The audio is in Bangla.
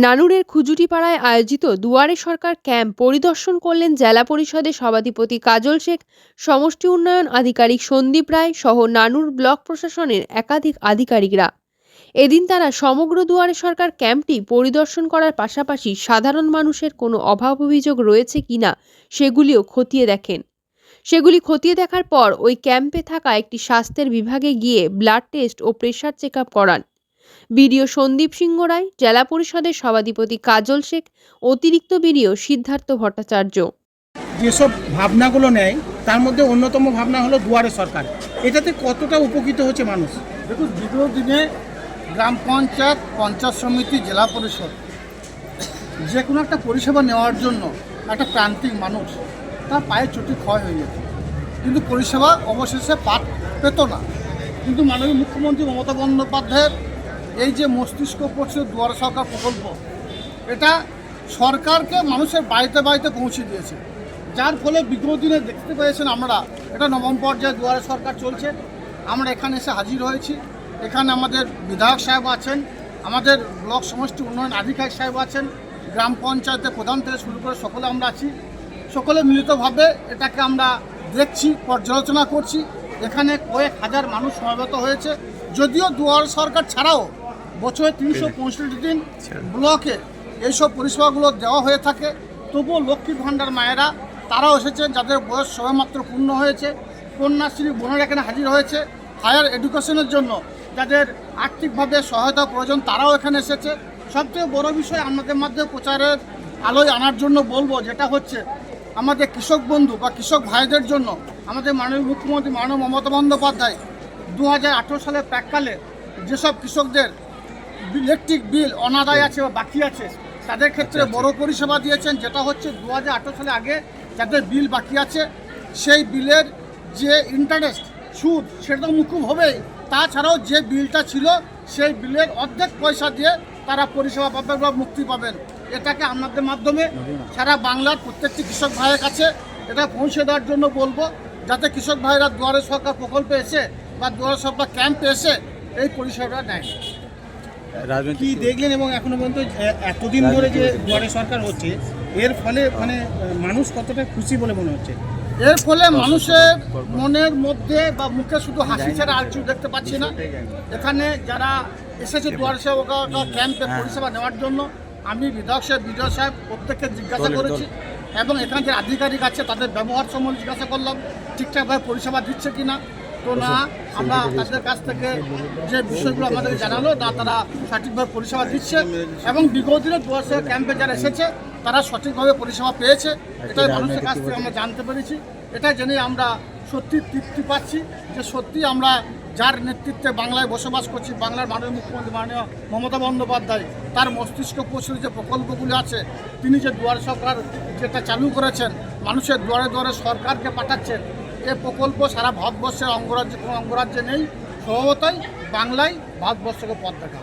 নানুরের খুজুটিপাড়ায় আয়োজিত দুয়ারে সরকার ক্যাম্প পরিদর্শন করলেন জেলা পরিষদের সভাধিপতি কাজল শেখ, সমষ্টি উন্নয়ন আধিকারিক সন্দীপ রায় সহ নানুর ব্লক প্রশাসনের একাধিক আধিকারিকরা। এদিন তারা সমগ্র দুয়ারে সরকার ক্যাম্পটি পরিদর্শন করার পাশাপাশি সাধারণ মানুষের কোনো অভাব অভিযোগ রয়েছে কিনা সেগুলিও খতিয়ে দেখেন। সেগুলি খতিয়ে দেখার পর ওই ক্যাম্পে থাকা একটি স্বাস্থ্যের বিভাগে গিয়ে ব্লাড টেস্ট ও প্রেশার চেক আপ করান। বিডিও সন্দীপ সিংহ রায়, জেলা পরিষদের সভাধিপতি কাজল শেখ, অতিরিক্ত বিডিও সিদ্ধার্থ ভট্টাচার্য। যেসব ভাবনাগুলো নেয় তার মধ্যে অন্যতম ভাবনা হলো দুয়ারে সরকার। এটাতে কতটা উপকৃত হচ্ছে মানুষ? দেখুন, বিগত দিনে গ্রাম পঞ্চায়েত, পঞ্চায়েত সমিতি, জেলা পরিষদ যে কোনো একটা পরিষেবা নেওয়ার জন্য একটা প্রান্তিক মানুষ তার পায়ে চটি ক্ষয় হয়ে যেত, কিন্তু পরিষেবা অবশেষে পেত না। কিন্তু মাননীয় মুখ্যমন্ত্রী মমতা বন্দ্যোপাধ্যায়ের এই যে মস্তিষ্ক পড়ছে দুয়ারে সরকার প্রকল্প, এটা সরকারকে মানুষের বাড়িতে বাড়িতে পৌঁছে দিয়েছে, যার ফলে বিগত দিনে দেখতে পেয়েছেন আমরা এটা নবম পর্যায়ে দুয়ারে সরকার চলছে। আমরা এখানে এসে হাজির হয়েছি। এখানে আমাদের বিধায়ক সাহেব আছেন, আমাদের ব্লক সমষ্টি উন্নয়ন আধিকারিক সাহেব আছেন, গ্রাম পঞ্চায়েতের প্রধান থেকে শুরু করে সকলে আমরা আছি। সকলে মিলিতভাবে এটাকে আমরা দেখছি, পর্যালোচনা করছি। এখানে কয়েক হাজার মানুষ সমবেত হয়েছে। যদিও দুয়ারে সরকার ছাড়াও বছরে 365 দিন ব্লকে এইসব পরিষেবাগুলো দেওয়া হয়ে থাকে, তবুও লক্ষ্মী ভাণ্ডার মায়েরা তারাও এসেছেন, যাদের বয়স সবেমাত্র পূর্ণ হয়েছে। কন্যাশ্রী বোনেরা এখানে হাজির হয়েছে। হায়ার এডুকেশনের জন্য যাদের আর্থিকভাবে সহায়তা প্রয়োজন তারাও এখানে এসেছে। সবথেকে বড় বিষয় আমাদের মধ্যে প্রচারের আলোয় আনার জন্য বলবো, যেটা হচ্ছে আমাদের কৃষক বন্ধু বা কৃষক ভাইদের জন্য আমাদের মাননীয় মুখ্যমন্ত্রী মাননীয় মমতা বন্দ্যোপাধ্যায় 2018 সালের প্রাককালে যেসব কৃষকদের ইলেকট্রিক বিল অনাদায় আছে বা বাকি আছে তাদের ক্ষেত্রে বড় পরিষেবা দিয়েছেন, যেটা হচ্ছে 2018 সালে আগে যাদের বিল বাকি আছে সেই বিলের যে ইন্টারেস্ট সুদ সেটা মুকুব হবেই। তাছাড়াও যে বিলটা ছিল সেই বিলের অর্ধেক পয়সা দিয়ে তারা পরিষেবা পাবেন বা মুক্তি পাবেন। এটাকে আপনাদের মাধ্যমে সারা বাংলার প্রত্যেকটি কৃষক ভাইয়ের কাছে এটা পৌঁছে দেওয়ার জন্য বলবো, যাতে কৃষক ভাইরা দুয়ারে সরকার প্রকল্পে এসে বা দুয়ারে সরকার ক্যাম্পে এসে এই পরিষেবাটা নেয়। কি দেখলেন এবং এখনো পর্যন্ত এতদিন ধরে যে দুয়ারে সরকার হচ্ছে এর ফলে মানে মানুষ কতটা খুশি বলে মনে হচ্ছে? এর ফলে মানুষের মনের মধ্যে বা মুখে শুধু হাসি ছাড়া আর কিছু দেখতে পাচ্ছি না। এখানে যারা এসেছে দুয়ারে সরকার ক্যাম্পে পরিষেবা নেওয়ার জন্য, আমি বিধায়ক সাহেব, বিডিও সাহেব প্রত্যেককে জিজ্ঞাসা করেছি এবং এখানে যে আধিকারিক আছে তাদের ব্যবহার সম্বন্ধে জিজ্ঞাসা করলাম, ঠিকঠাকভাবে পরিষেবা দিচ্ছে কিনা। তো না, আমরা তাদের কাছ থেকে যে বিষয়গুলো আমাদেরকে জানালো না, তারা সঠিকভাবে পরিষেবা দিচ্ছে এবং বিগত দিনে দুয়ারে সরকার ক্যাম্পে যারা এসেছে তারা সঠিকভাবে পরিষেবা পেয়েছে। এটাই মানুষের কাছ থেকে আমরা জানতে পেরেছি। এটা জেনে আমরা সত্যি তৃপ্তি পাচ্ছি যে সত্যি আমরা যার নেতৃত্বে বাংলায় বসবাস করছি, বাংলার মাননীয় মুখ্যমন্ত্রী মাননীয় মমতা বন্দ্যোপাধ্যায় তার মস্তিষ্ক পোষণের যে প্রকল্পগুলি আছে, তিনি যে দুয়ারে সরকার যেটা চালু করেছেন, মানুষের দুয়ারে দুয়ারে সরকারকে পাঠাচ্ছেন, এ প্রকল্প সারা ভারতবর্ষের অঙ্গরাজ্যে কোনো অঙ্গরাজ্যে নেই। স্বভাবতই বাংলায় ভারতবর্ষকে পথ দেখা।